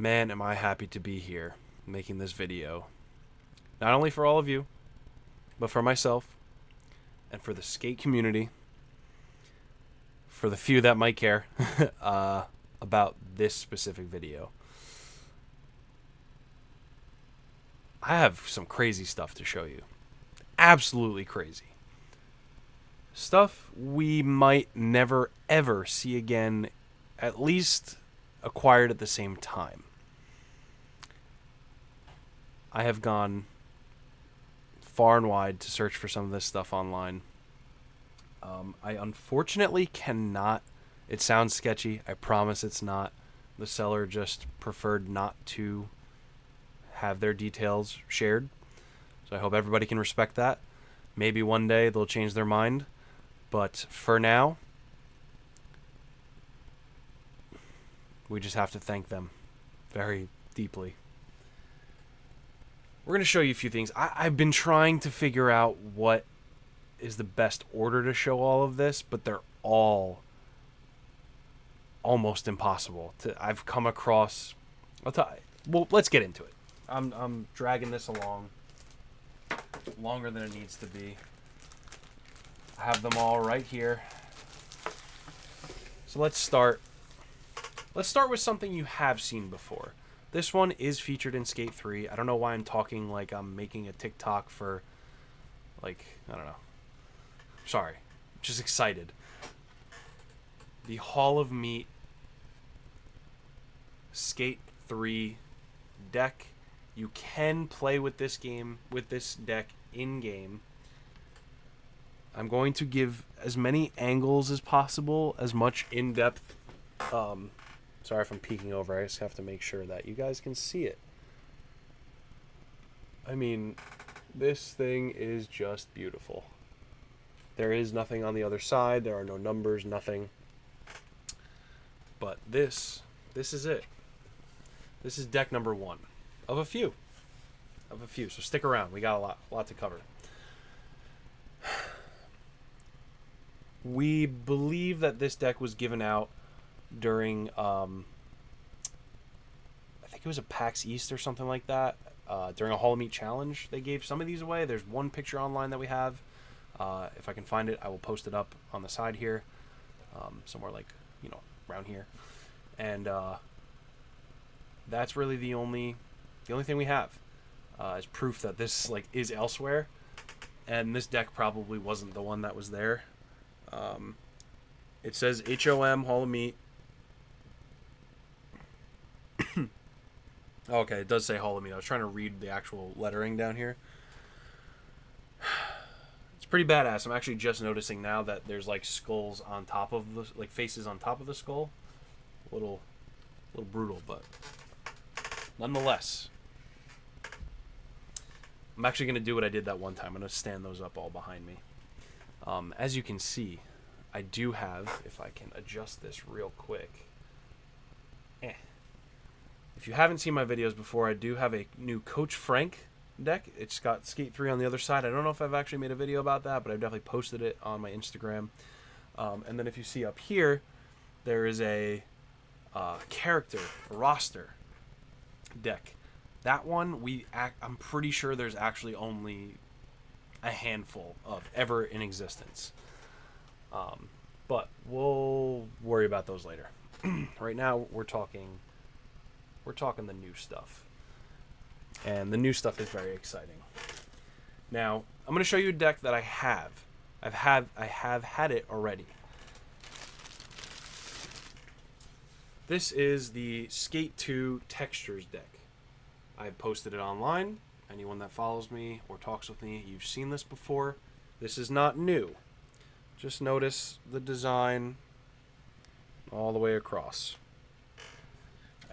Man, am I happy to be here making this video. Not only for all of you, but for myself and for the skate community, for the few that might care about this specific video. I have some crazy stuff to show you. Absolutely crazy. Stuff we might never ever see again, at least acquired at the same time. I have gone far and wide to search for some of this stuff online. I unfortunately cannot. It sounds sketchy. I promise it's not. The seller just preferred not to have their details shared. So I hope everybody can respect that. Maybe one day they'll change their mind. But for now, we just have to thank them very deeply. We're going to show you a few things. I've been trying to figure out what is the best order to show all of this, but they're all almost impossible. I've come across... Well, let's get into it. I'm dragging this along longer than it needs to be. I have them all right here. So let's start. Let's start with something you have seen before. This one is featured in Skate 3. I don't know why I'm talking like I'm making a TikTok for, like, I don't know. Sorry. I'm just excited. The Hall of Meat Skate 3 deck. You can play with this deck in-game. I'm going to give as many angles as possible, as much in-depth... sorry if I'm peeking over. I just have to make sure that you guys can see it. I mean, this thing is just beautiful. There is nothing on the other side. There are no numbers, nothing. But this is it. This is deck number 1 of a few. So stick around. We got a lot to cover. We believe that this deck was given out during, I think it was a PAX East or something like that. During a Hall of Meat challenge, they gave some of these away. There's one picture online that we have. If I can find it, I will post it up on the side here, somewhere like, around here. And that's really the only thing we have as proof that this is elsewhere. And this deck probably wasn't the one that was there. It says HOM Hall of Meat. Okay, it does say Hall of Meat. I was trying to read the actual lettering down here. It's pretty badass. I'm actually just noticing now that there's skulls on top of the faces on top of the skull. A little brutal, but nonetheless. I'm actually going to do what I did that one time. I'm going to stand those up all behind me. As you can see, I do have, if I can adjust this real quick. If you haven't seen my videos before, I do have a new Coach Frank deck. It's got Skate 3 on the other side. I don't know if I've actually made a video about that, but I've definitely posted it on my Instagram. And then if you see up here, there is a character, a roster deck. That one, I'm pretty sure there's actually only a handful of ever in existence. But we'll worry about those later. Right now, we're talking the new stuff. And the new stuff is very exciting. Now, I'm going to show you a deck that I have. I have had it already. This is the Skate 2 Textures deck. I posted it online. Anyone that follows me or talks with me, you've seen this before. This is not new. Just notice the design all the way across.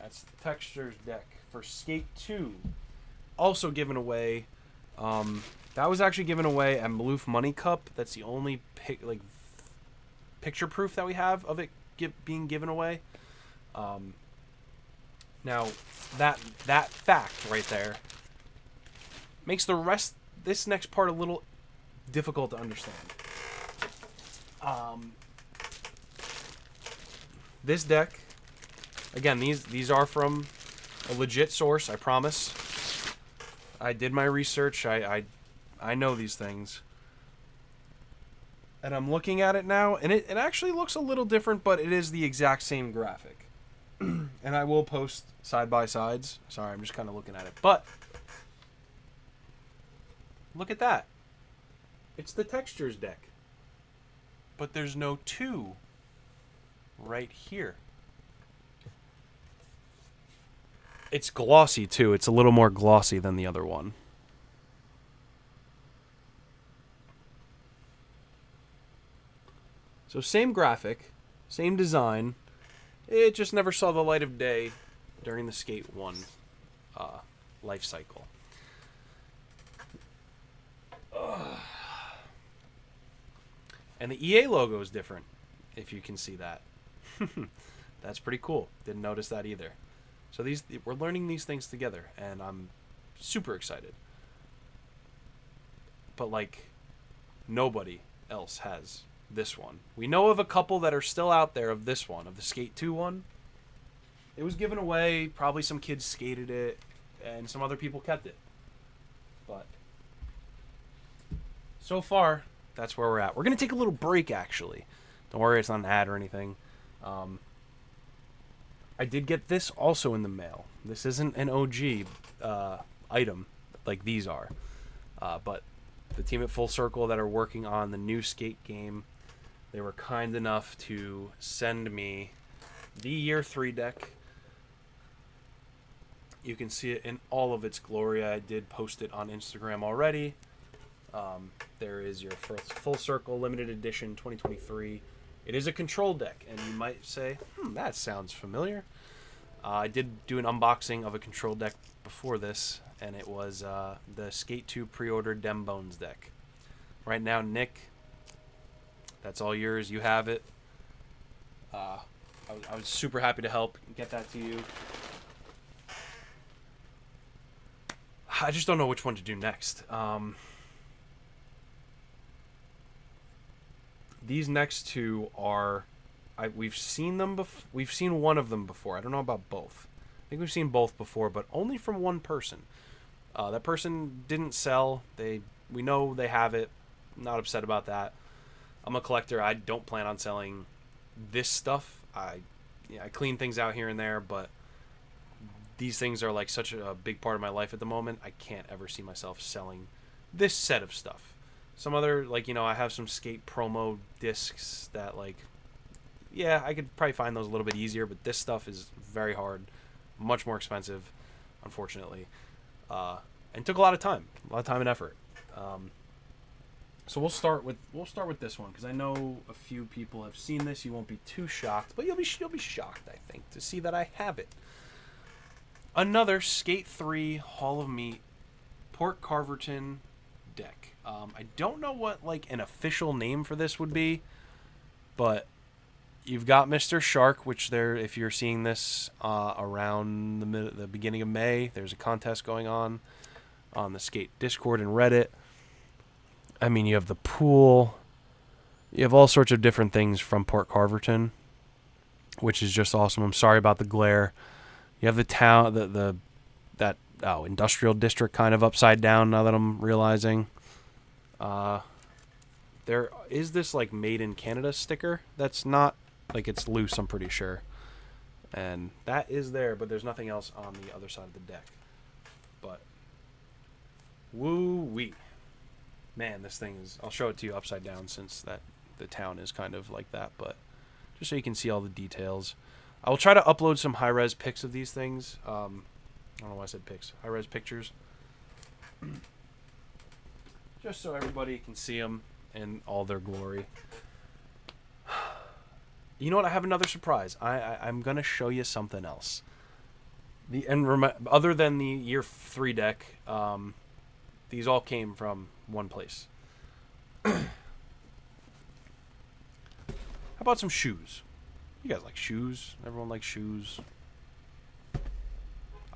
That's the Textures deck for Skate 2. Also given away, that was actually given away at Maloof Money Cup. That's the only picture proof that we have of it being given away. Now, that fact right there makes this next part a little difficult to understand. This deck, again, these are from a legit source, I promise. I did my research. I know these things. And I'm looking at it now, and it actually looks a little different, but it is the exact same graphic. And I will post side-by-sides. Sorry, I'm just kind of looking at it. But look at that. It's the textures deck. But there's no 2 right here. It's glossy, too. It's a little more glossy than the other one. So same graphic, same design. It just never saw the light of day during the Skate 1 life cycle. And the EA logo is different, if you can see that. That's pretty cool. Didn't notice that either. So we're learning these things together, and I'm super excited. But like, nobody else has this one. We know of a couple that are still out there of this one, of the Skate 2 one. It was given away. Probably some kids skated it, and some other people kept it. But so far, that's where we're at. We're going to take a little break, actually. Don't worry, it's not an ad or anything. I did get this also in the mail. This isn't an OG item like these are. But the team at Full Circle that are working on the new skate game, they were kind enough to send me the Year 3 deck. You can see it in all of its glory. I did post it on Instagram already. There is your first Full Circle Limited Edition 2023. It is a control deck, and you might say, that sounds familiar. I did do an unboxing of a control deck before this, and it was the Skate 2 pre-order Dem Bones deck. Right now, Nick, that's all yours. You have it. I was super happy to help get that to you. I just don't know which one to do next. These next 2 are, we've seen them. We've seen one of them before. I don't know about both. I think we've seen both before, but only from one person. That person didn't sell. We know they have it. Not upset about that. I'm a collector. I don't plan on selling this stuff. I clean things out here and there, but these things are like such a big part of my life at the moment. I can't ever see myself selling this set of stuff. Some other, like, I have some skate promo discs that, like, yeah, I could probably find those a little bit easier, but this stuff is very hard, much more expensive, unfortunately, and took a lot of time and effort. So we'll start with this one, because I know a few people have seen this. You won't be too shocked, but you'll be shocked, I think, to see that I have it. Another Skate 3 Hall of Meat Port Carverton deck. I don't know what like an official name for this would be, but you've got Mr. Shark, which if you're seeing this around the beginning of May, there's a contest going on the Skate Discord and Reddit. I mean, you have the pool, you have all sorts of different things from Port Carverton, which is just awesome. I'm sorry about the glare. You have the town, that industrial district kind of upside down now that I'm realizing. There is this like Made in Canada sticker that's not, like, it's loose, I'm pretty sure. And that is there, but there's nothing else on the other side of the deck. But woo-wee. Man, this thing is, I'll show it to you upside down since the town is kind of like that, but just so you can see all the details. I will try to upload some high-res pics of these things. I don't know why I said pics. High-res pictures. Just so everybody can see them in all their glory. You know what? I have another surprise. I'm going to show you something else. Other than the Year 3 deck, these all came from one place. How about some shoes? You guys like shoes? Everyone likes shoes.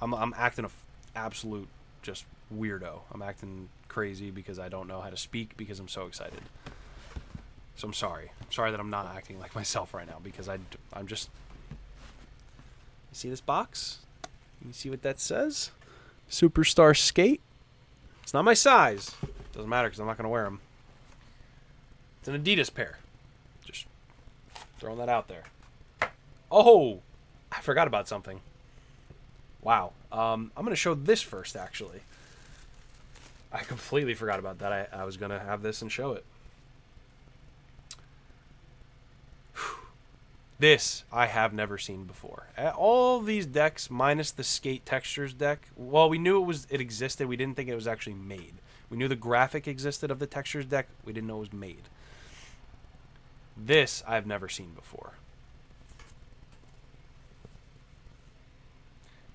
I'm acting absolute just weirdo. I'm acting crazy because I don't know how to speak because I'm so excited. So I'm sorry. I'm sorry that I'm not acting like myself right now because I'm just... You see this box? You see what that says? Superstar Skate. It's not my size. Doesn't matter because I'm not going to wear them. It's an Adidas pair. Just throwing that out there. Oh, I forgot about something. Wow. I'm going to show this first, actually. I completely forgot about that. I was going to have this and show it. This I have never seen before. All these decks, minus the Skate Textures deck, well, we knew it existed. We didn't think it was actually made. We knew the graphic existed of the Textures deck. We didn't know it was made. This I've never seen before.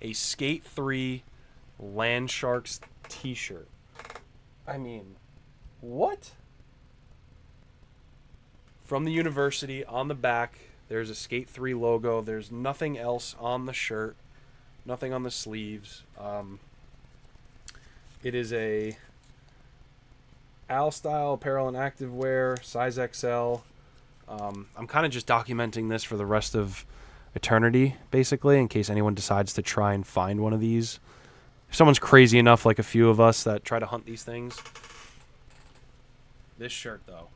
A Skate 3 Land Sharks t-shirt. I mean, what? From the university, on the back, there's a Skate 3 logo. There's nothing else on the shirt. Nothing on the sleeves. It is a Al style apparel and activewear, size XL. I'm kind of just documenting this for the rest of eternity, basically, in case anyone decides to try and find one of these. If someone's crazy enough, like a few of us that try to hunt these things. This shirt, though.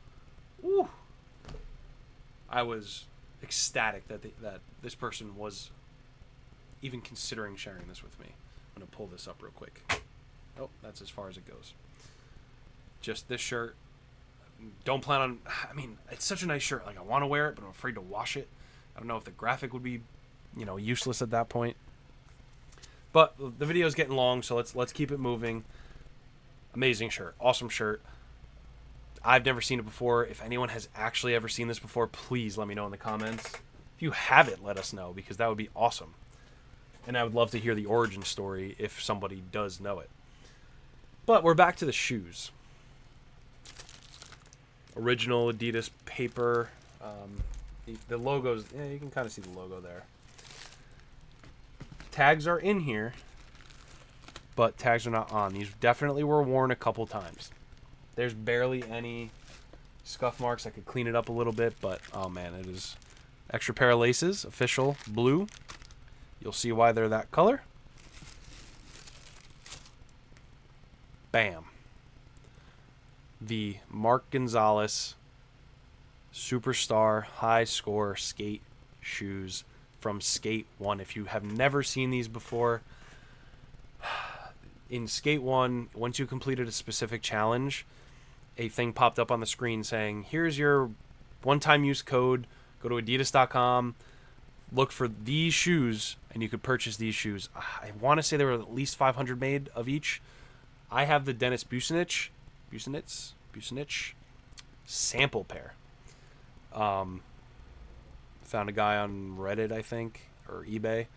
Woo! I was ecstatic that that this person was even considering sharing this with me. I'm going to pull this up real quick. Oh, that's as far as it goes. Just this shirt. Don't plan on... I mean, it's such a nice shirt. Like, I want to wear it, but I'm afraid to wash it. I don't know if the graphic would be, you know, useless at that point. But the video is getting long, so let's keep it moving. Amazing shirt. Awesome shirt. I've never seen it before. If anyone has actually ever seen this before, please let me know in the comments. If you have it, let us know, because that would be awesome. And I would love to hear the origin story if somebody does know it. But we're back to the shoes. Original Adidas paper. The logos, yeah, you can kind of see the logo there. Tags are in here, but tags are not on. These definitely were worn a couple times. There's barely any scuff marks. I could clean it up a little bit, but oh man, it is extra pair of laces, official blue. You'll see why they're that color. Bam. The Mark Gonzalez Superstar High Score Skate shoes from Skate 1. If you have never seen these before, in Skate 1, once you completed a specific challenge, a thing popped up on the screen saying, here's your one-time use code. Go to adidas.com, look for these shoes, and you could purchase these shoes. I want to say there were at least 500 made of each. I have the Dennis Bucinich sample pair. Found a guy on Reddit, I think, or eBay.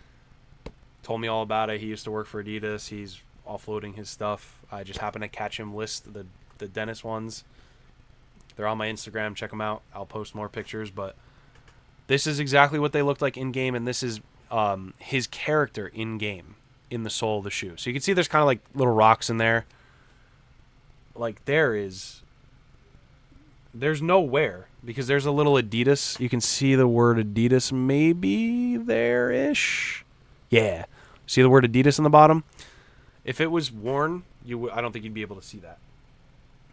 Told me all about it. He used to work for Adidas. He's offloading his stuff. I just happened to catch him list the Dennis ones. They're on my Instagram. Check them out. I'll post more pictures. But this is exactly what they looked like in game, and this is his character in game in the sole of the shoe. So you can see there's kind of like little rocks in there. Like there's no wear because there's a little Adidas. You can see the word Adidas maybe there-ish. Yeah. See the word Adidas on the bottom? If it was worn, I don't think you'd be able to see that.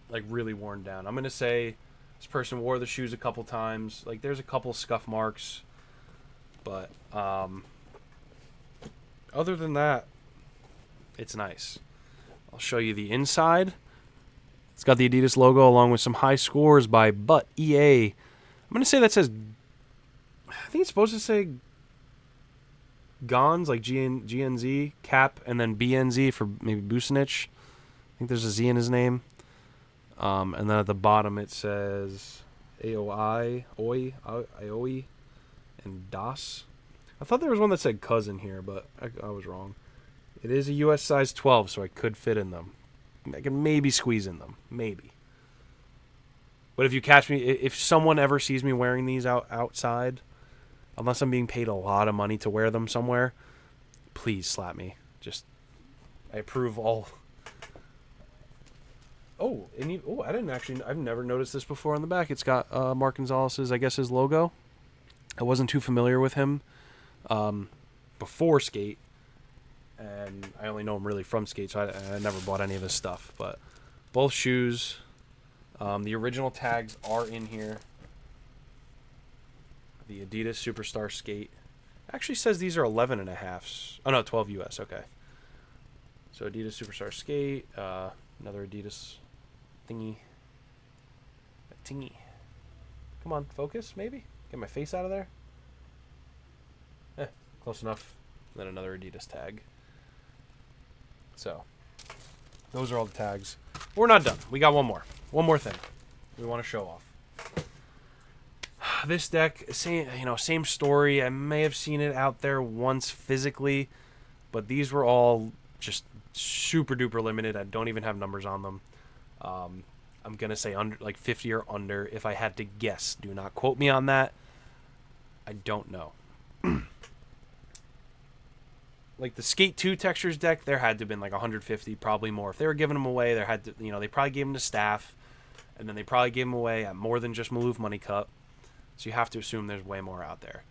Like really worn down. I'm going to say this person wore the shoes a couple times. Like there's a couple scuff marks. But other than that, it's nice. I'll show you the inside. It's got the Adidas logo along with some high scores by But EA. I'm going to say that says... I think it's supposed to say Gons, like GNZ, Cap, and then BNZ for maybe Bucinich. I think there's a Z in his name. And then at the bottom it says AOI, Ioi, and DOS. I thought there was one that said cousin here, but I was wrong. It is a US size 12, so I could fit in them. I can maybe squeeze in them. Maybe. But if you catch me, if someone ever sees me wearing these outside, unless I'm being paid a lot of money to wear them somewhere, please slap me. I approve all. Oh, I've never noticed this before on the back. It's got Mark Gonzalez's, I guess, his logo. I wasn't too familiar with him before Skate. and I only know him really from skate, so I never bought any of his stuff. But both shoes, the original tags are in here. The Adidas Superstar Skate actually says these are 11 and a half. Oh no, 12 US. Okay. So Adidas Superstar Skate, another Adidas thingy. A tingy. Come on, focus, maybe? Get my face out of there. Close enough. Then another Adidas tag. So, those are all the tags. We're not done. We got one more. One more thing we want to show off. This deck, same story. I may have seen it out there once physically, but these were all just super duper limited. I don't even have numbers on them. I'm gonna say under, like 50 or under, if I had to guess. Do not quote me on that. I don't know. Like the Skate 2 Textures deck, there had to have been like 150, probably more. If they were giving them away, there had to, they probably gave them to staff, and then they probably gave them away at more than just Maloof Money Cup. So you have to assume there's way more out there.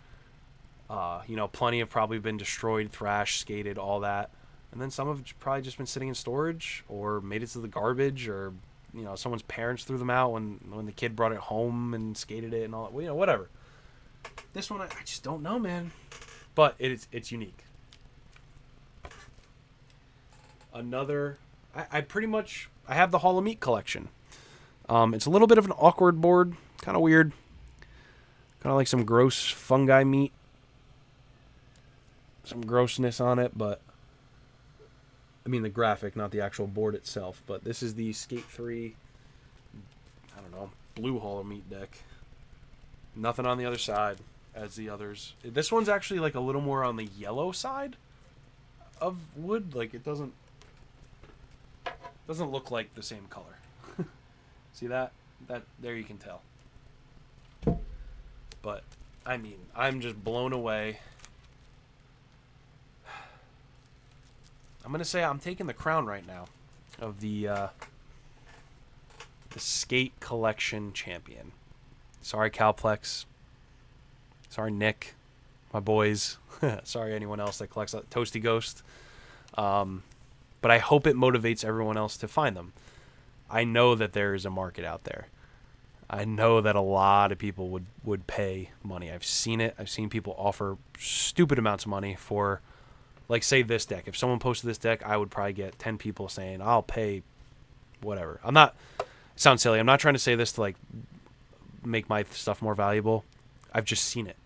Plenty have probably been destroyed, thrashed, skated, all that. And then some have probably just been sitting in storage or made it to the garbage, or, someone's parents threw them out when the kid brought it home and skated it and all that. Whatever. This one, I just don't know, man. But it's unique. Another, I have the Hall of Meat collection. It's a little bit of an awkward board, kind of weird. Kind of like some gross fungi meat. Some grossness on it, but I mean the graphic, not the actual board itself. But this is the Skate 3, blue Hall of Meat deck. Nothing on the other side as the others. This one's actually like a little more on the yellow side of wood. Like it doesn't look like the same color. See that? There you can tell. But I mean, I'm just blown away. I'm gonna say I'm taking the crown right now of the Skate Collection champion. Sorry, Calplex. Sorry, Nick, my boys. Sorry, anyone else that collects Toasty Ghost. But I hope it motivates everyone else to find them. I know that there is a market out there. I know that a lot of people would pay money. I've seen it. I've seen people offer stupid amounts of money for, like, say, this deck. If someone posted this deck, I would probably get 10 people saying, I'll pay whatever. It sounds silly. I'm not trying to say this to, like, make my stuff more valuable. I've just seen it.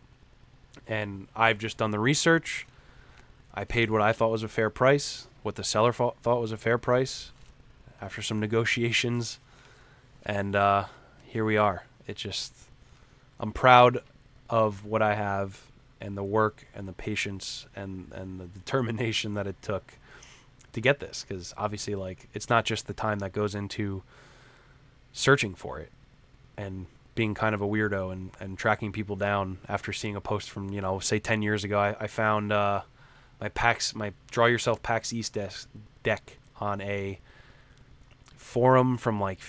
And I've just done the research. I paid what I thought was a fair price, what the seller thought was a fair price, after some negotiations. And here we are. I'm proud of what I have and the work and the patience and the determination that it took to get this. Because obviously, like, it's not just the time that goes into searching for it and being kind of a weirdo and tracking people down after seeing a post from, say 10 years ago. I found my Draw Yourself PAX East deck on a forum from like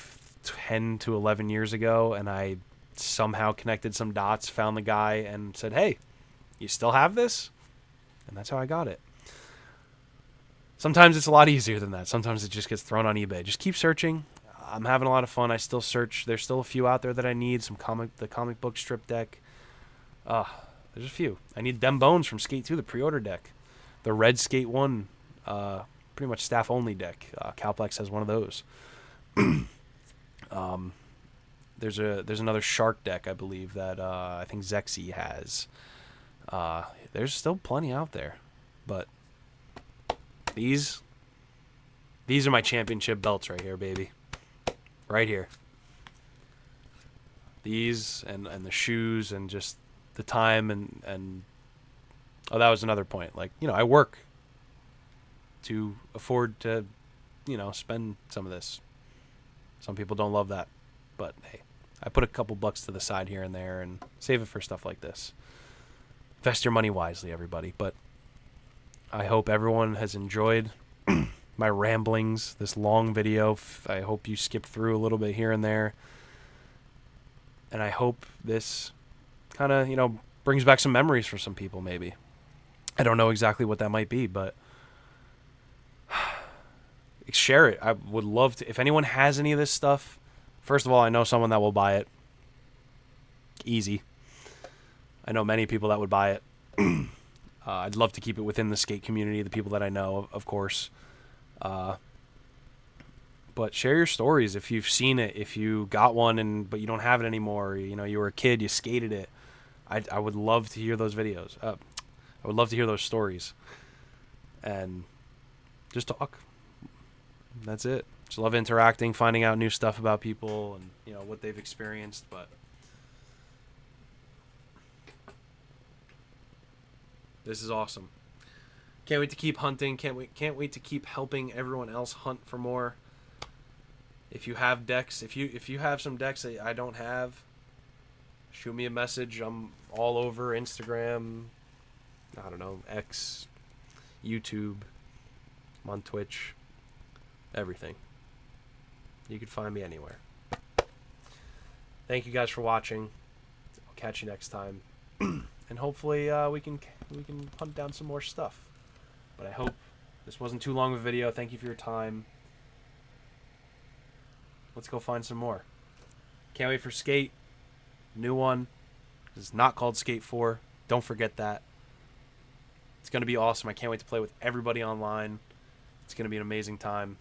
10 to 11 years ago, and I somehow connected some dots, found the guy, and said, hey, you still have this? And that's how I got it. Sometimes it's a lot easier than that. Sometimes it just gets thrown on eBay. Just keep searching. I'm having a lot of fun. I still search. There's still a few out there that I need. The comic book strip deck. There's a few. I need Them Bones from Skate 2, the pre-order deck. The red Skate 1, pretty much staff-only deck. Calplex has one of those. There's another Shark deck, I believe, that I think Zexy has. There's still plenty out there. But these are my championship belts right here, baby. Right here. These and the shoes and just the time and oh, that was another point. Like, I work to afford to, spend some of this. Some people don't love that. But hey, I put a couple bucks to the side here and there and save it for stuff like this. Invest your money wisely, everybody. But I hope everyone has enjoyed my ramblings, this long video. I hope you skipped through a little bit here and there. And I hope this kind of, brings back some memories for some people, maybe. I don't know exactly what that might be, but share it. I would love to. If anyone has any of this stuff, first of all, I know someone that will buy it. Easy. I know many people that would buy it. I'd love to keep it within the skate community, the people that I know, of course. But share your stories if you've seen it, if you got one but you don't have it anymore. You know, you were a kid, you skated it. I would love to hear those videos. I would love to hear those stories. And just talk. That's it. Just love interacting, finding out new stuff about people and, you know, what they've experienced. But this is awesome. Can't wait to keep hunting. Can't wait to keep helping everyone else hunt for more. If you have decks, if you have some decks that I don't have, shoot me a message. I'm all over Instagram, I don't know, X, YouTube, I'm on Twitch, everything. You can find me anywhere. Thank you guys for watching. I'll catch you next time. And hopefully we can hunt down some more stuff. But I hope this wasn't too long of a video. Thank you for your time. Let's go find some more. Can't wait for Skate. New one. It's not called Skate 4. Don't forget that. It's going to be awesome. I can't wait to play with everybody online. It's going to be an amazing time.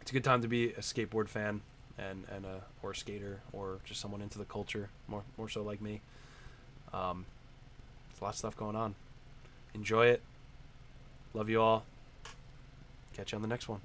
It's a good time to be a skateboard fan or a skater or just someone into the culture, more so like me. There's a lot of stuff going on. Enjoy it. Love you all. Catch you on the next one.